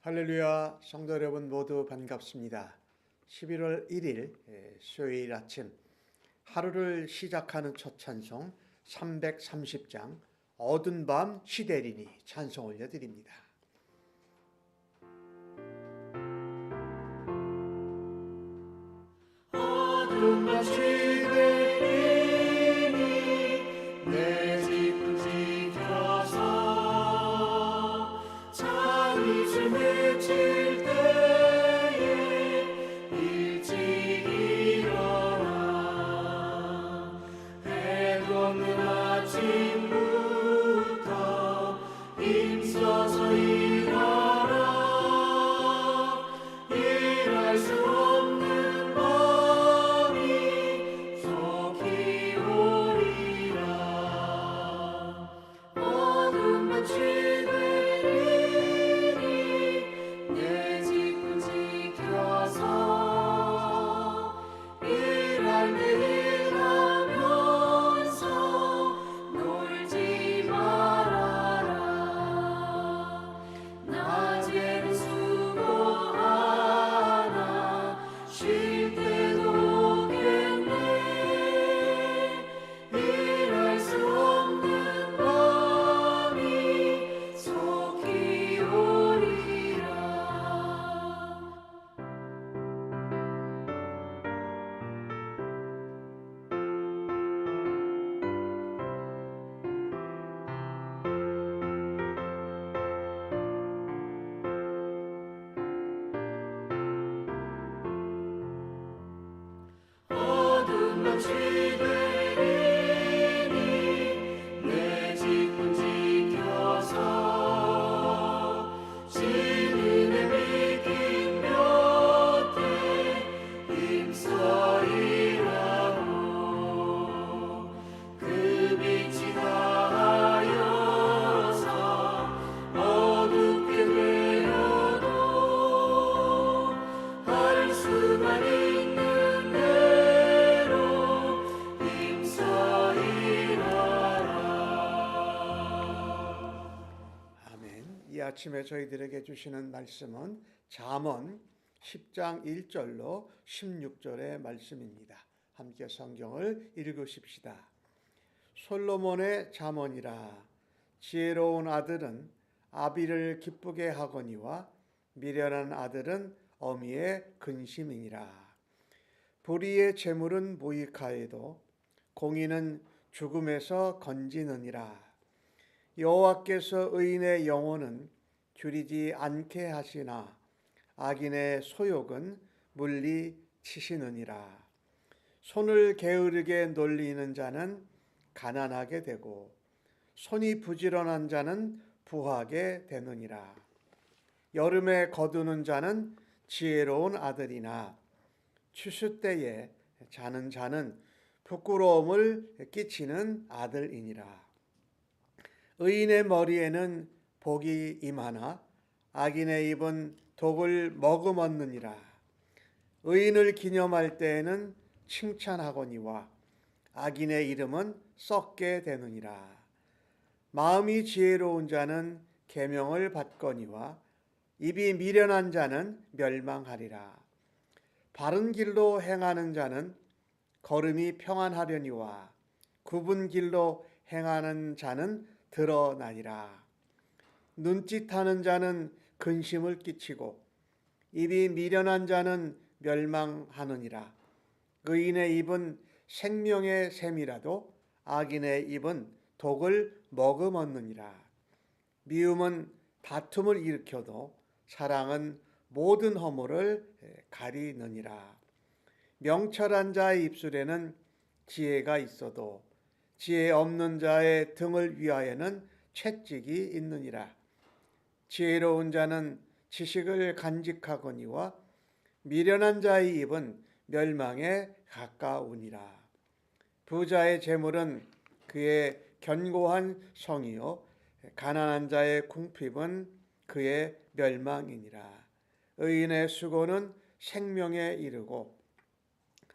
할렐루야, 성도 여러분 모두 반갑습니다. 11월 1일 수요일 아침 하루를 시작하는 첫 찬송 330장 어두운 밤 시대리니 찬송 올려드립니다. 어두운 밤 시대리니 내 집 지켜서 잠이 맺힐 때에 일찍 일어나 해도 없는 아침부터 힘써서 일하라. 일할 수 없는 밤이 속히 오리라. 어두운 밤 아침에 저희들에게 주시는 말씀은 잠언 10장 1절로 16절의 말씀입니다. 함께 성경을 읽으십시다. 솔로몬의 잠언이라. 지혜로운 아들은 아비를 기쁘게 하거니와 미련한 아들은 어미의 근심이니라. 불의의 재물은 무익하여도 공의는 죽음에서 건지느니라. 여호와께서 의인의 영혼은 줄이지 않게 하시나 악인의 소욕은 물리치시느니라. 손을 게으르게 놀리는 자는 가난하게 되고 손이 부지런한 자는 부하게 되느니라. 여름에 거두는 자는 지혜로운 아들이나 추수 때에 자는 자는 부끄러움을 끼치는 아들이니라. 의인의 머리에는 복이 임하나 악인의 입은 독을 머금었느니라. 의인을 기념할 때에는 칭찬하거니와 악인의 이름은 썩게 되느니라. 마음이 지혜로운 자는 계명을 받거니와 입이 미련한 자는 멸망하리라. 바른 길로 행하는 자는 걸음이 평안하려니와 굽은 길로 행하는 자는 드러나리라. 눈짓하는 자는 근심을 끼치고 입이 미련한 자는 멸망하느니라. 의인의 입은 생명의 샘이라도 악인의 입은 독을 머금었느니라. 미움은 다툼을 일으켜도 사랑은 모든 허물을 가리느니라. 명철한 자의 입술에는 지혜가 있어도 지혜 없는 자의 등을 위하여는 채찍이 있느니라. 지혜로운 자는 지식을 간직하거니와 미련한 자의 입은 멸망에 가까우니라. 부자의 재물은 그의 견고한 성이요 가난한 자의 궁핍은 그의 멸망이니라. 의인의 수고는 생명에 이르고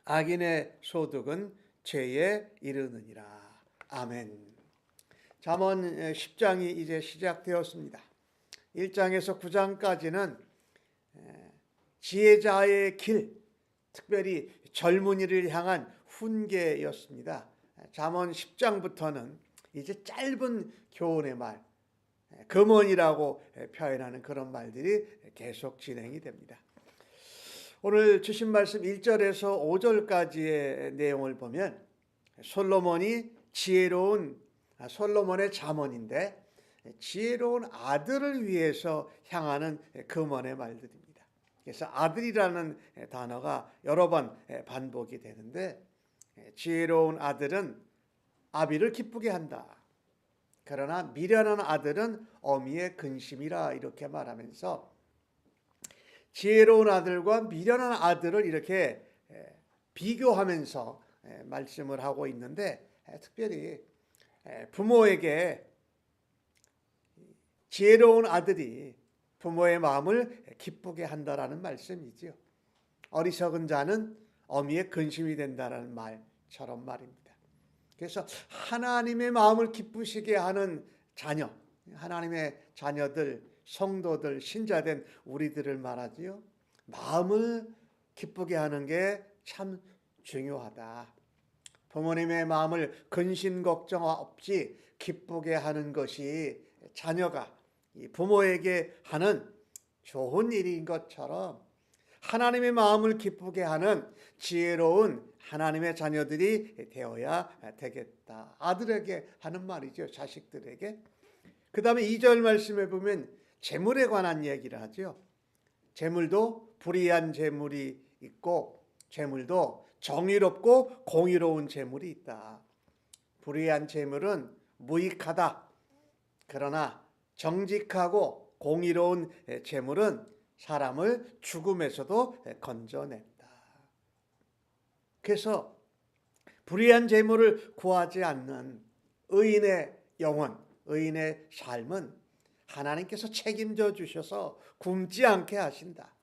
악인의 소득은 죄에 이르느니라. 아멘. 잠언 10장이 이제 시작되었습니다. 1장에서 9장까지는 지혜자의 길, 특별히 젊은이를 향한 훈계였습니다. 잠언 10장부터는 이제 짧은 교훈의 말, 금언이라고 표현하는 그런 말들이 계속 진행이 됩니다. 오늘 주신 말씀 1절에서 5절까지의 내용을 보면 솔로몬의 잠언인데 지혜로운 아들을 위해서 향하는 금언의 말들입니다. 그래서 아들이라는 단어가 여러 번 반복이 되는데 지혜로운 아들은 아비를 기쁘게 한다. 그러나 미련한 아들은 어미의 근심이라 이렇게 말하면서 지혜로운 아들과 미련한 아들을 이렇게 비교하면서 말씀을 하고 있는데 특별히 부모에게 지혜로운 아들이 부모의 마음을 기쁘게 한다라는 말씀이지요. 어리석은 자는 어미의 근심이 된다라는 말처럼 말입니다. 그래서 하나님의 마음을 기쁘시게 하는 자녀, 하나님의 자녀들, 성도들, 신자된 우리들을 말하지요. 마음을 기쁘게 하는 게 참 중요하다. 부모님의 마음을 근심 걱정 없이 기쁘게 하는 것이 자녀가 부모에게 하는 좋은 일인 것처럼 하나님의 마음을 기쁘게 하는 지혜로운 하나님의 자녀들이 되어야 되겠다. 아들에게 하는 말이죠. 자식들에게. 그 다음에 2절 말씀에 보면 재물에 관한 얘기를 하죠. 재물도 불의한 재물이 있고 재물도 정의롭고 공의로운 재물이 있다. 불의한 재물은 무익하다. 그러나 정직하고 공의로운 재물은 사람을 죽음에서도 건져낸다. 그래서 불의한 재물을 구하지 않는 의인의 영혼, 의인의 삶은 하나님께서 책임져 주셔서 굶지 않게 하신다.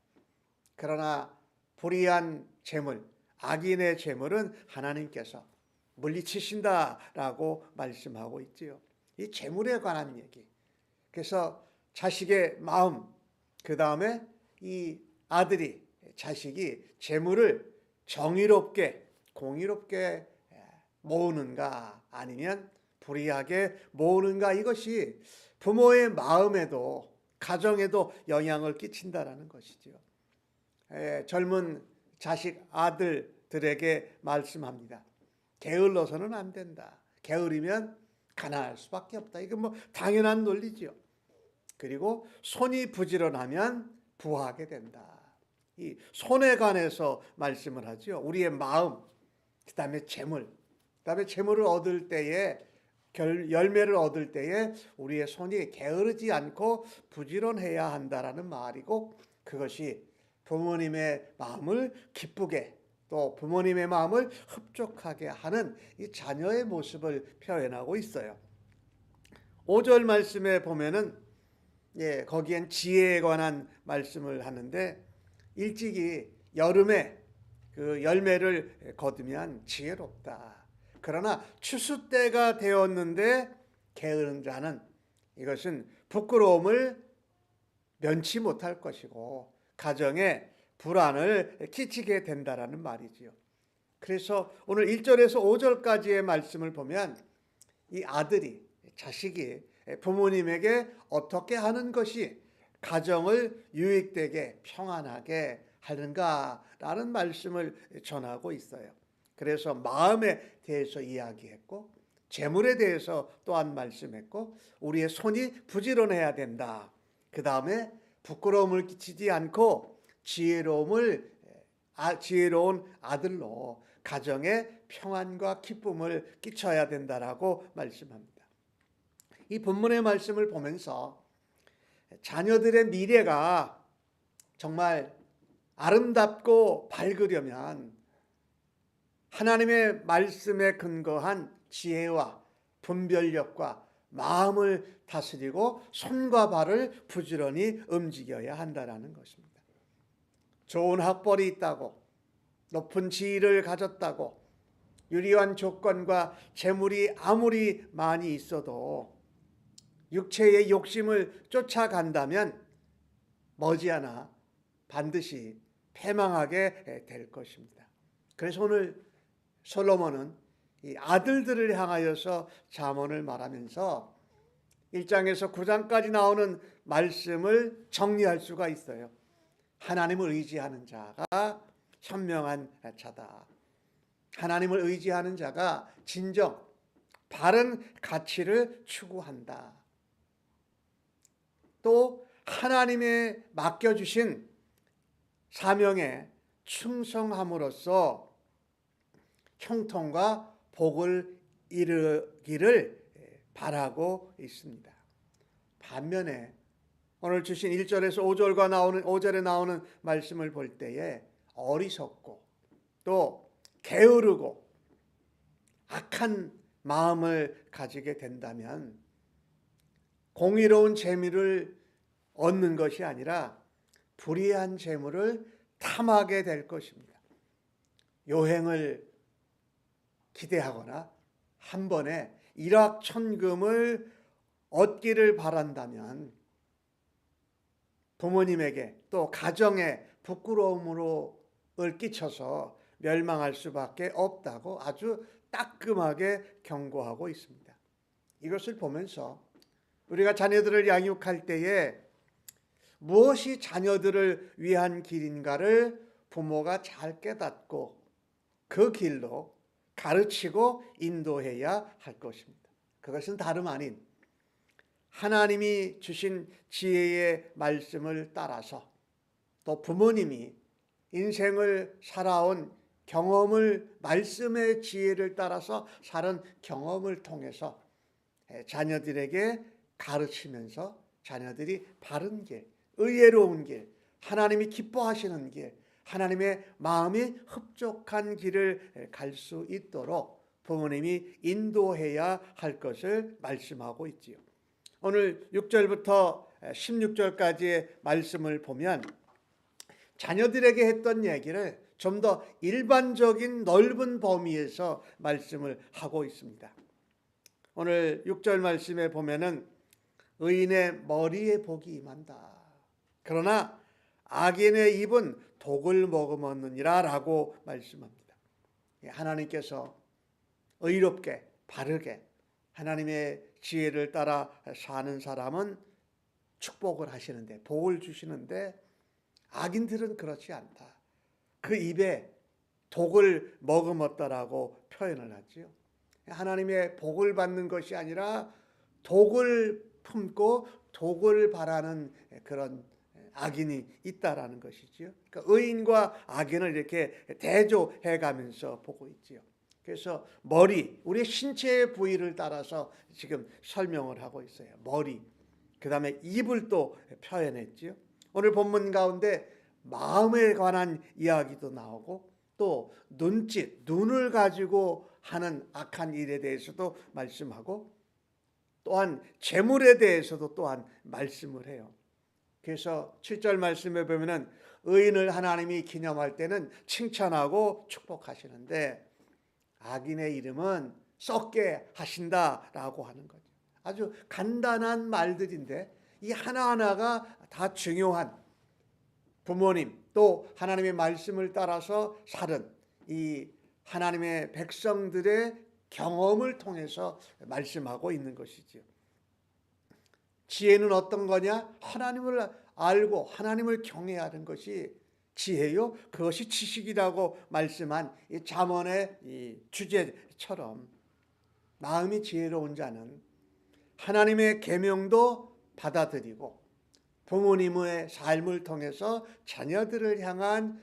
그러나 불의한 재물, 악인의 재물은 하나님께서 물리치신다라고 말씀하고 있지요. 이 재물에 관한 얘기. 그래서 자식의 마음, 그 다음에 이 아들이, 자식이 재물을 정의롭게, 공의롭게 모으는가 아니면 불의하게 모으는가, 이것이 부모의 마음에도 가정에도 영향을 끼친다라는 것이죠. 젊은 자식 아들들에게 말씀합니다. 게을러서는 안 된다. 게으르면 가난할 수밖에 없다. 이건 뭐 당연한 논리죠. 그리고 손이 부지런하면 부하게 된다. 이 손에 관해서 말씀을 하죠. 우리의 마음, 그다음에 재물, 그다음에 재물을 얻을 때에 열매를 얻을 때에 우리의 손이 게으르지 않고 부지런해야 한다라는 말이고, 그것이 부모님의 마음을 기쁘게 또 부모님의 마음을 흡족하게 하는 이 자녀의 모습을 표현하고 있어요. 5절 말씀에 보면은 거기엔 지혜에 관한 말씀을 하는데 일찍이 여름에 그 열매를 거두면 지혜롭다. 그러나 추수 때가 되었는데 게으른 자는 이것은 부끄러움을 면치 못할 것이고 가정에 불안을 끼치게 된다라는 말이지요. 그래서 오늘 1절에서 5절까지의 말씀을 보면 이 아들이, 자식이 부모님에게 어떻게 하는 것이 가정을 유익되게 평안하게 하는가라는 말씀을 전하고 있어요. 그래서 마음에 대해서 이야기했고 재물에 대해서 또한 말씀했고 우리의 손이 부지런해야 된다. 그 다음에 부끄러움을 끼치지 않고 지혜로운 아들로 가정에 평안과 기쁨을 끼쳐야 된다라고 말씀합니다. 이 본문의 말씀을 보면서 자녀들의 미래가 정말 아름답고 밝으려면 하나님의 말씀에 근거한 지혜와 분별력과 마음을 다스리고 손과 발을 부지런히 움직여야 한다는 것입니다. 좋은 학벌이 있다고, 높은 지위를 가졌다고, 유리한 조건과 재물이 아무리 많이 있어도 육체의 욕심을 쫓아간다면 머지않아 반드시 패망하게 될 것입니다. 그래서 오늘 솔로몬은 이 아들들을 향하여서 잠언을 말하면서 1장에서 9장까지 나오는 말씀을 정리할 수가 있어요. 하나님을 의지하는 자가 현명한 자다. 하나님을 의지하는 자가 진정 바른 가치를 추구한다. 또 하나님의 맡겨주신 사명에 충성함으로써 형통과 복을 이루기를 바라고 있습니다. 반면에 오늘 주신 1절에서 5절에 나오는 말씀을 볼 때에 어리석고 또 게으르고 악한 마음을 가지게 된다면 공의로운 재물을 얻는 것이 아니라 불의한 재물을 탐하게 될 것입니다. 요행을 기대하거나 한 번에 일확천금을 얻기를 바란다면 부모님에게 또 가정에 부끄러움을 끼쳐서 멸망할 수밖에 없다고 아주 따끔하게 경고하고 있습니다. 이것을 보면서 우리가 자녀들을 양육할 때에 무엇이 자녀들을 위한 길인가를 부모가 잘 깨닫고 그 길로 가르치고 인도해야 할 것입니다. 그것은 다름 아닌 하나님이 주신 지혜의 말씀을 따라서 또 부모님이 인생을 살아온 경험을 말씀의 지혜를 따라서 살은 경험을 통해서 자녀들에게 가르치면서 자녀들이 바른 길, 의외로운 길, 하나님이 기뻐하시는 길, 하나님의 마음이 흡족한 길을 갈 수 있도록 부모님이 인도해야 할 것을 말씀하고 있지요. 오늘 6절부터 16절까지의 말씀을 보면 자녀들에게 했던 얘기를 좀 더 일반적인 넓은 범위에서 말씀을 하고 있습니다. 오늘 6절 말씀에 보면은 의인의 머리에 복이 임한다. 그러나 악인의 입은 독을 머금었느니라 라고 말씀합니다. 하나님께서 의롭게 바르게 하나님의 지혜를 따라 사는 사람은 축복을 하시는데 복을 주시는데 악인들은 그렇지 않다. 그 입에 독을 머금었다라고 표현을 하지요. 하나님의 복을 받는 것이 아니라 독을 품고 독을 바라는 그런 악인이 있다라는 것이지요. 그러니까 의인과 악인을 이렇게 대조해 가면서 보고 있지요. 그래서 머리, 우리의 신체의 부위를 따라서 지금 설명을 하고 있어요. 머리, 그 다음에 입을 또 표현했지요. 오늘 본문 가운데 마음에 관한 이야기도 나오고 또 눈짓, 눈을 가지고 하는 악한 일에 대해서도 말씀하고 또한 재물에 대해서도 또한 말씀을 해요. 그래서 7절 말씀에 보면은 의인을 하나님이 기념할 때는 칭찬하고 축복하시는데 악인의 이름은 썩게 하신다라고 하는 거죠. 아주 간단한 말들인데 이 하나하나가 다 중요한 부모님 또 하나님의 말씀을 따라서 살은 이 하나님의 백성들의 경험을 통해서 말씀하고 있는 것이죠. 지혜는 어떤 거냐? 하나님을 알고 하나님을 경외하는 것이 지혜요. 그것이 지식이라고 말씀한 이 잠언의 이 주제처럼 마음이 지혜로운 자는 하나님의 계명도 받아들이고 부모님의 삶을 통해서 자녀들을 향한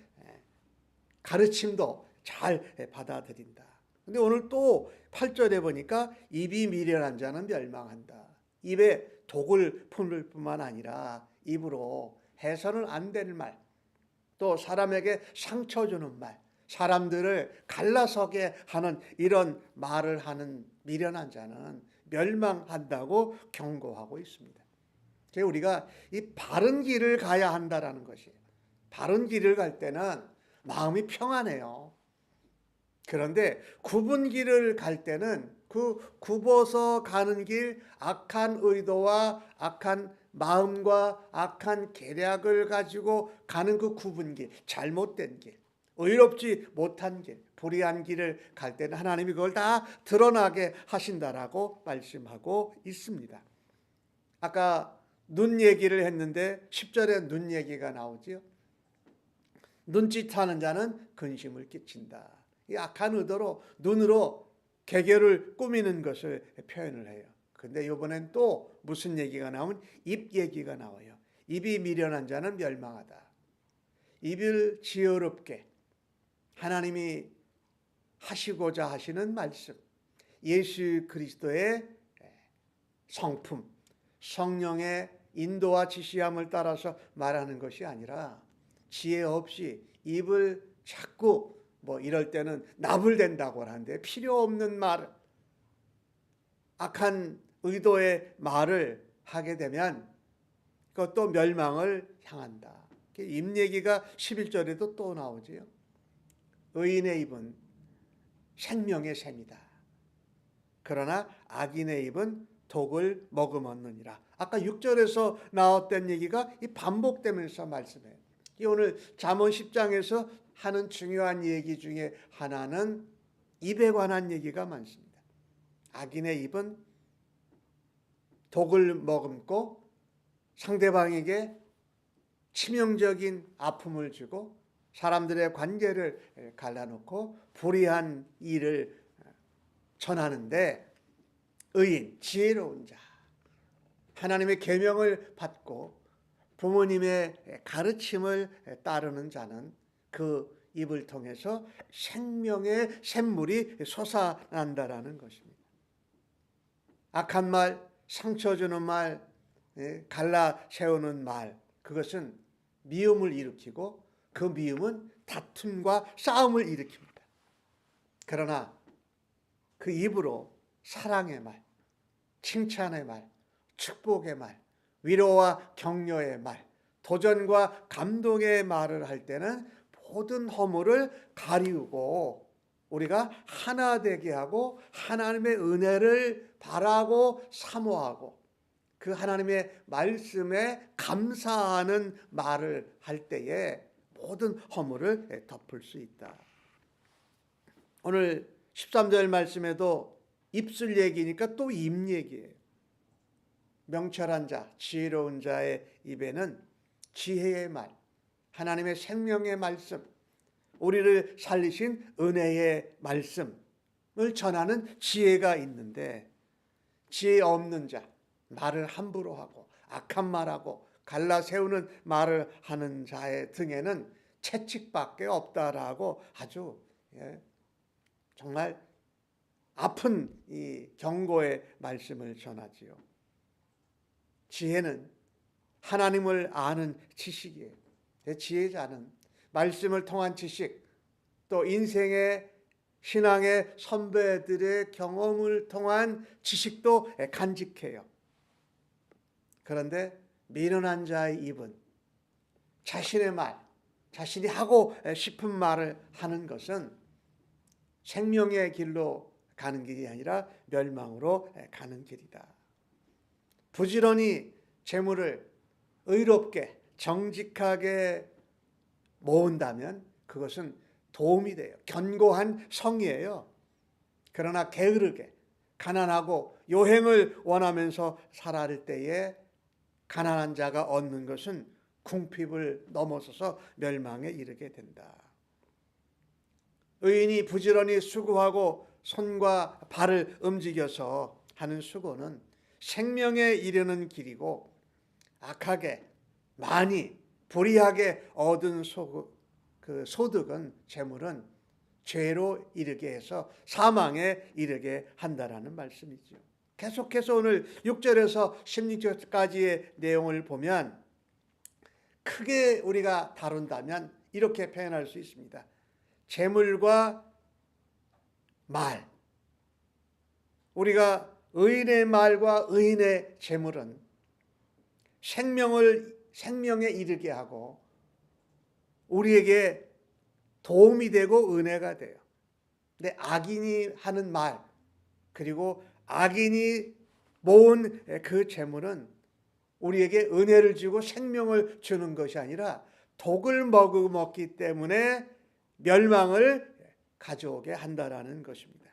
가르침도 잘 받아들인다. 근데 오늘 또 8절에 보니까 입이 미련한 자는 멸망한다. 입에 독을 품을 뿐만 아니라 입으로 해서는 안 될 말, 또 사람에게 상처 주는 말, 사람들을 갈라서게 하는 이런 말을 하는 미련한 자는 멸망한다고 경고하고 있습니다. 우리가 이 바른 길을 가야 한다라는 것이에요. 바른 길을 갈 때는 마음이 평안해요. 그런데 굽은 길을 갈 때는 그 굽어서 가는 길, 악한 의도와 악한 마음과 악한 계략을 가지고 가는 그 굽은 길, 잘못된 길, 의롭지 못한 길, 불의한 길을 갈 때는 하나님이 그걸 다 드러나게 하신다라고 말씀하고 있습니다. 아까 눈 얘기를 했는데 10절에 눈 얘기가 나오지요. 눈짓하는 자는 근심을 끼친다. 이 악한 의도로 눈으로 계교를 꾸미는 것을 표현을 해요. 근데 이번엔 또 무슨 얘기가 나오면 입 얘기가 나와요. 입이 미련한 자는 멸망하다. 입을 지혜롭게 하나님이 하시고자 하시는 말씀, 예수 그리스도의 성품, 성령의 인도와 지시함을 따라서 말하는 것이 아니라 지혜 없이 입을 자꾸 이럴 때는 나불댄다고 하는데 필요 없는 말, 악한 의도의 말을 하게 되면 그것도 멸망을 향한다. 입 얘기가 11절에도 또 나오지요. 의인의 입은 생명의 샘이다. 그러나 악인의 입은 독을 머금었느니라. 아까 6절에서 나왔던 얘기가 반복되면서 말씀해요. 오늘 잠언 10장에서 하는 중요한 얘기 중에 하나는 입에 관한 얘기가 많습니다. 악인의 입은 독을 머금고 상대방에게 치명적인 아픔을 주고 사람들의 관계를 갈라놓고 불의한 일을 전하는데, 의인, 지혜로운 자, 하나님의 계명을 받고 부모님의 가르침을 따르는 자는 그 입을 통해서 생명의 샘물이 솟아난다라는 것입니다. 악한 말, 상처 주는 말, 갈라 세우는 말, 그것은 미움을 일으키고 그 미움은 다툼과 싸움을 일으킵니다. 그러나 그 입으로 사랑의 말, 칭찬의 말, 축복의 말, 위로와 격려의 말, 도전과 감동의 말을 할 때는 모든 허물을 가리우고 우리가 하나 되게 하고 하나님의 은혜를 바라고 사모하고 그 하나님의 말씀에 감사하는 말을 할 때에 모든 허물을 덮을 수 있다. 오늘 13절 말씀에도 입술 얘기니까 또 입 얘기예요. 명철한 자, 지혜로운 자의 입에는 지혜의 말, 하나님의 생명의 말씀, 우리를 살리신 은혜의 말씀을 전하는 지혜가 있는데, 지혜 없는 자, 말을 함부로 하고 악한 말하고 갈라 세우는 말을 하는 자의 등에는 채찍밖에 없다라고 아주 정말 아픈 이 경고의 말씀을 전하지요. 지혜는 하나님을 아는 지식이에요. 지혜자는 말씀을 통한 지식, 또 인생의 신앙의 선배들의 경험을 통한 지식도 간직해요. 그런데 미련한 자의 입은 자신의 말, 자신이 하고 싶은 말을 하는 것은 생명의 길로 가는 길이 아니라 멸망으로 가는 길이다. 부지런히 재물을 의롭게 정직하게 모은다면 그것은 도움이 돼요. 견고한 성이에요. 그러나 게으르게 가난하고 요행을 원하면서 살아갈 때에 가난한 자가 얻는 것은 궁핍을 넘어서서 멸망에 이르게 된다. 의인이 부지런히 수고하고 손과 발을 움직여서 하는 수고는 생명에 이르는 길이고, 악하게 많이 불의하게 얻은 소득은 재물은 죄로 이르게 해서 사망에 이르게 한다라는 말씀이죠. 계속해서 오늘 6절에서 16절까지의 내용을 보면 크게 우리가 다룬다면 이렇게 표현할 수 있습니다. 재물과 말, 우리가 의인의 말과 의인의 재물은 생명에 이르게 하고 우리에게 도움이 되고 은혜가 돼요. 근데 악인이 하는 말, 그리고 악인이 모은 그 재물은 우리에게 은혜를 주고 생명을 주는 것이 아니라 독을 먹기 때문에 멸망을 가져오게 한다라는 것입니다.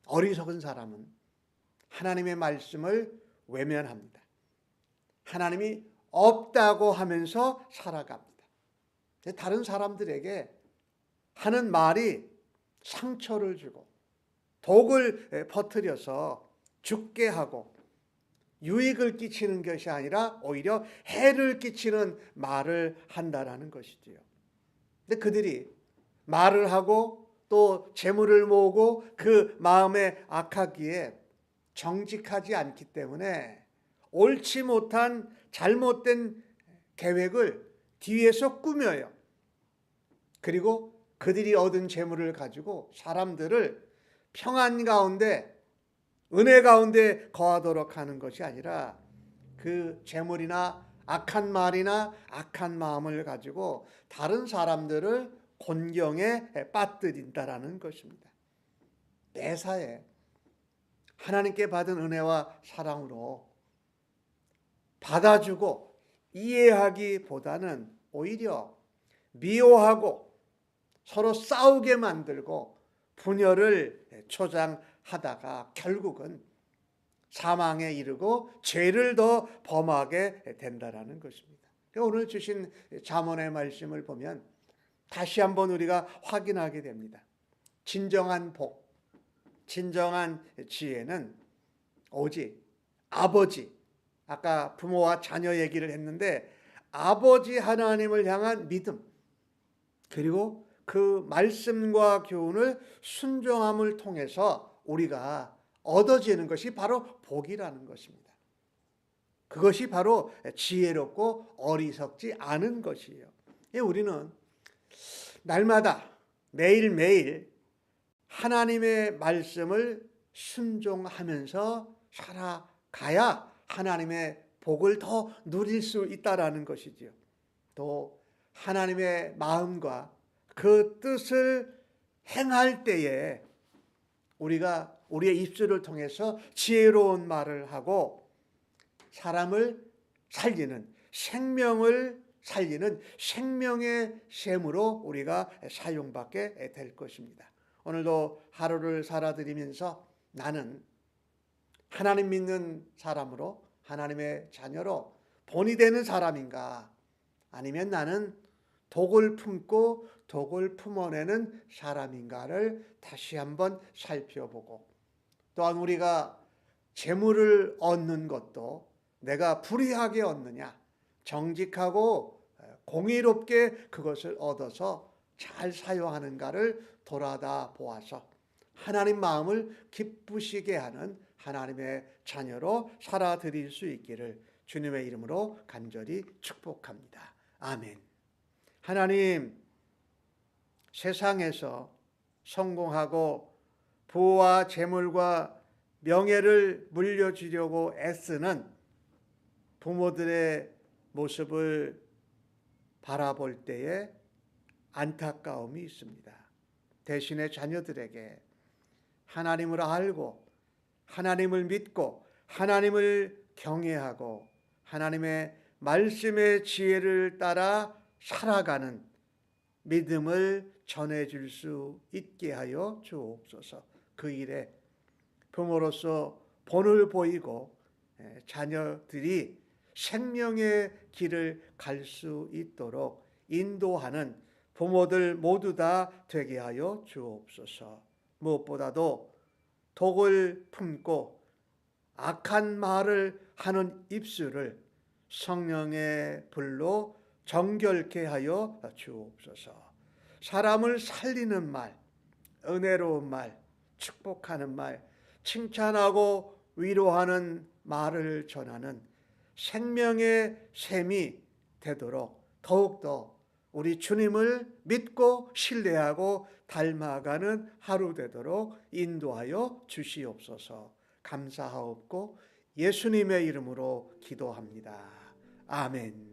어리석은 사람은 하나님의 말씀을 외면합니다. 하나님이 없다고 하면서 살아갑니다. 다른 사람들에게 하는 말이 상처를 주고 독을 퍼뜨려서 죽게 하고 유익을 끼치는 것이 아니라 오히려 해를 끼치는 말을 한다라는 것이지요. 근데 그들이 말을 하고 또 재물을 모으고 그 마음에 악하기에 정직하지 않기 때문에 옳지 못한 잘못된 계획을 뒤에서 꾸며요. 그리고 그들이 얻은 재물을 가지고 사람들을 평안 가운데 은혜 가운데 거하도록 하는 것이 아니라 그 재물이나 악한 말이나 악한 마음을 가지고 다른 사람들을 곤경에 빠뜨린다라는 것입니다. 매사에 하나님께 받은 은혜와 사랑으로 받아주고 이해하기보다는 오히려 미워하고 서로 싸우게 만들고 분열을 초장하다가 결국은 사망에 이르고 죄를 더 범하게 된다라는 것입니다. 오늘 주신 잠언의 말씀을 보면 다시 한번 우리가 확인하게 됩니다. 진정한 복, 진정한 지혜는 오직 아버지, 아까 부모와 자녀 얘기를 했는데 아버지 하나님을 향한 믿음, 그리고 그 말씀과 교훈을 순종함을 통해서 우리가 얻어지는 것이 바로 복이라는 것입니다. 그것이 바로 지혜롭고 어리석지 않은 것이에요. 우리는 날마다 매일매일 하나님의 말씀을 순종하면서 살아가야 하나님의 복을 더 누릴 수 있다라는 것이지요. 또 하나님의 마음과 그 뜻을 행할 때에 우리가 우리의 입술을 통해서 지혜로운 말을 하고 사람을 살리는, 생명을 살리는 생명의 셈으로 우리가 사용받게 될 것입니다. 오늘도 하루를 살아드리면서 나는 하나님 믿는 사람으로, 하나님의 자녀로 본이 되는 사람인가, 아니면 나는 독을 품고 독을 품어내는 사람인가를 다시 한번 살펴보고, 또한 우리가 재물을 얻는 것도 내가 불의하게 얻느냐, 정직하고 공의롭게 그것을 얻어서 잘 사용하는가를 돌아다 보아서 하나님 마음을 기쁘시게 하는 하나님의 자녀로 살아드릴 수 있기를 주님의 이름으로 간절히 축복합니다. 아멘. 하나님, 세상에서 성공하고 부와 재물과 명예를 물려주려고 애쓰는 부모들의 모습을 바라볼 때에 안타까움이 있습니다. 대신에 자녀들에게 하나님을 알고 하나님을 믿고 하나님을 경외하고 하나님의 말씀의 지혜를 따라 살아가는 믿음을 전해줄 수 있게 하여 주옵소서. 그 일에 부모로서 본을 보이고 자녀들이 생명의 길을 갈 수 있도록 인도하는 부모들 모두 다 되게 하여 주옵소서. 무엇보다도 독을 품고 악한 말을 하는 입술을 성령의 불로 정결케 하여 주옵소서. 사람을 살리는 말, 은혜로운 말, 축복하는 말, 칭찬하고 위로하는 말을 전하는 생명의 셈이 되도록 더욱더 우리 주님을 믿고 신뢰하고 닮아가는 하루 되도록 인도하여 주시옵소서. 감사하옵고 예수님의 이름으로 기도합니다. 아멘.